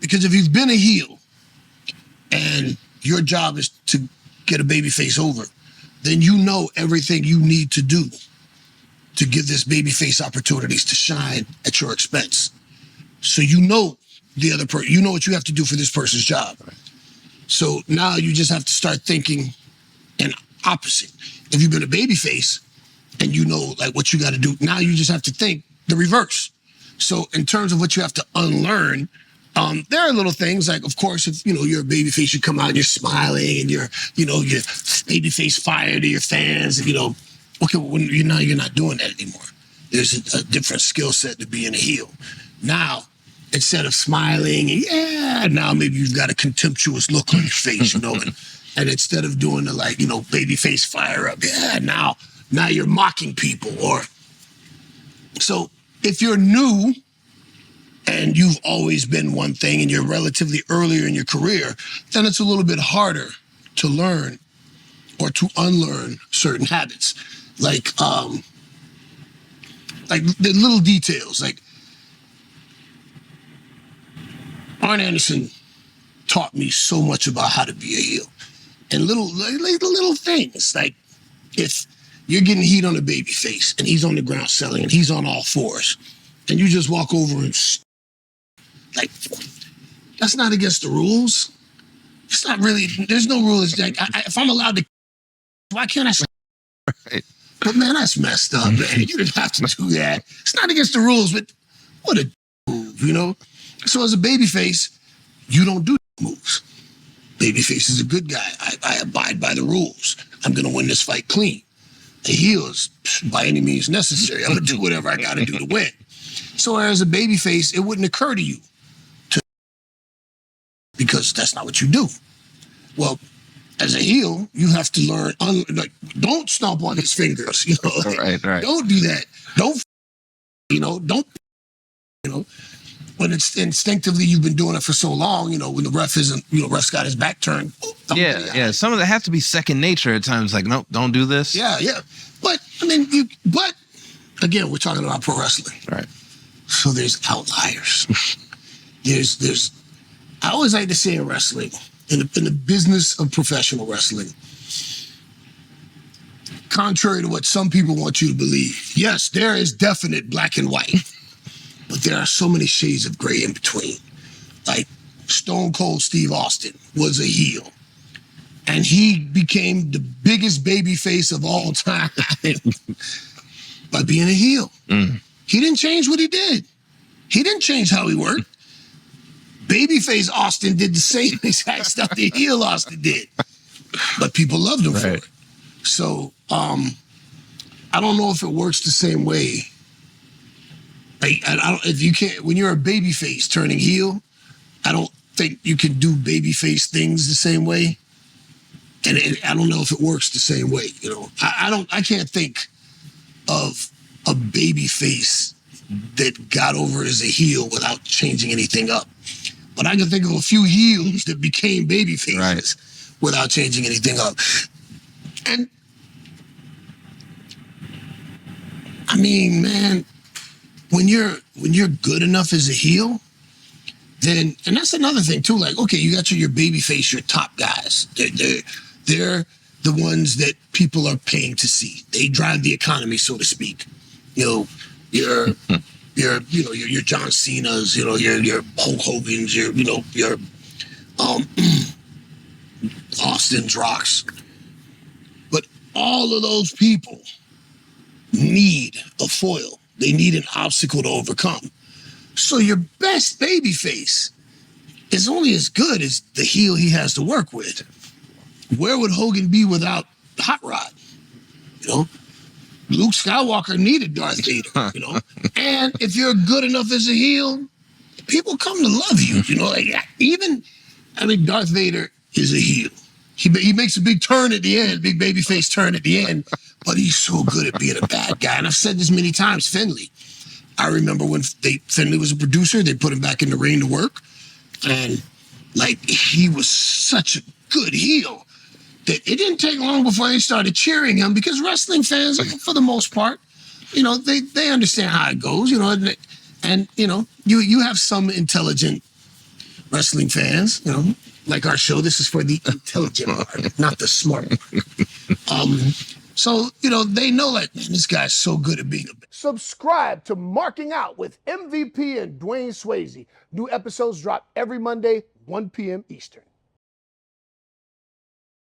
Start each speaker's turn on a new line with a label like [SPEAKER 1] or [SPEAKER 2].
[SPEAKER 1] Because if you've been a heel and your job is to get a babyface over, then you know everything you need to do to give this babyface opportunities to shine at your expense. So you know the other person, you know what you have to do for this person's job. So now you just have to start thinking an opposite. If you've been a babyface and you know like what you got to do, now you just have to think the reverse. So in terms of what you have to unlearn, there are little things like, of course, if you're a babyface, you come out and you're smiling and you're babyface fire to your fans, and okay, well, you're not doing that anymore. There's a different skill set to being a heel. Now, instead of smiling, now maybe you've got a contemptuous look on your face, and instead of doing the babyface fire up, now you're mocking people. Or so if you're new and you've always been one thing and you're relatively earlier in your career, then it's a little bit harder to learn or to unlearn certain habits. Like the little details. Like Arn Anderson taught me so much about how to be a heel. And little things, like if you're getting heat on a babyface and he's on the ground selling and he's on all fours, and you just walk over and that's not against the rules. It's not really. There's no rules. Like, if I'm allowed to, why can't I? Right. But man, that's messed up, man. You didn't have to do that. It's not against the rules, but what a move, So as a babyface, you don't do moves. Babyface is a good guy. I abide by the rules. I'm going to win this fight clean. The heel is by any means necessary. I'm going to do whatever I got to do to win. So as a babyface, it wouldn't occur to you because that's not what you do. Well, as a heel, you have to learn, don't stomp on his fingers,
[SPEAKER 2] Right.
[SPEAKER 1] Don't do that. Don't, when it's instinctively you've been doing it for so long, when the ref isn't, ref's got his back turned.
[SPEAKER 2] Yeah. Some of that have to be second nature at times. Like, nope, don't do this.
[SPEAKER 1] Yeah. But again, we're talking about pro wrestling.
[SPEAKER 2] Right.
[SPEAKER 1] So there's outliers. there's I always like to say in wrestling, in the business of professional wrestling, contrary to what some people want you to believe, yes, there is definite black and white, but there are so many shades of gray in between. Like Stone Cold Steve Austin was a heel, and he became the biggest babyface of all time by being a heel. He didn't change what he did. He didn't change how he worked. Babyface Austin did the same exact stuff the heel Austin did, but people loved him for it. So I don't know if it works the same way. If you can't, when you're a babyface turning heel, I don't think you can do babyface things the same way, and I don't know if it works the same way. I can't think of a babyface that got over as a heel without changing anything up. But I can think of a few heels that became babyfaces without changing anything up. And I mean, man, when you're good enough as a heel, then, and that's another thing too. Like, okay, you got your babyface, your top guys. They're the ones that people are paying to see. They drive the economy, so to speak. Your John Cena's, your Hulk Hogan's, your Austin's, Rocks. But all of those people need a foil. They need an obstacle to overcome. So your best babyface is only as good as the heel he has to work with. Where would Hogan be without Hot Rod? Luke Skywalker needed Darth Vader, And if you're good enough as a heel, people come to love you, Darth Vader is a heel. He makes a big turn at the end, big babyface turn at the end, but he's so good at being a bad guy. And I've said this many times, Finley. I remember when Finley was a producer, they put him back in the ring to work. And he was such a good heel that it didn't take long before they started cheering him, because wrestling fans, for the most part, they understand how it goes, and you have some intelligent wrestling fans, like our show, this is for the intelligent part, not the smart part. So, they know, like, man, this guy's so good at being a... Subscribe to Marking Out with MVP and Dwayne Swayze. New episodes drop every Monday, 1 p.m. Eastern.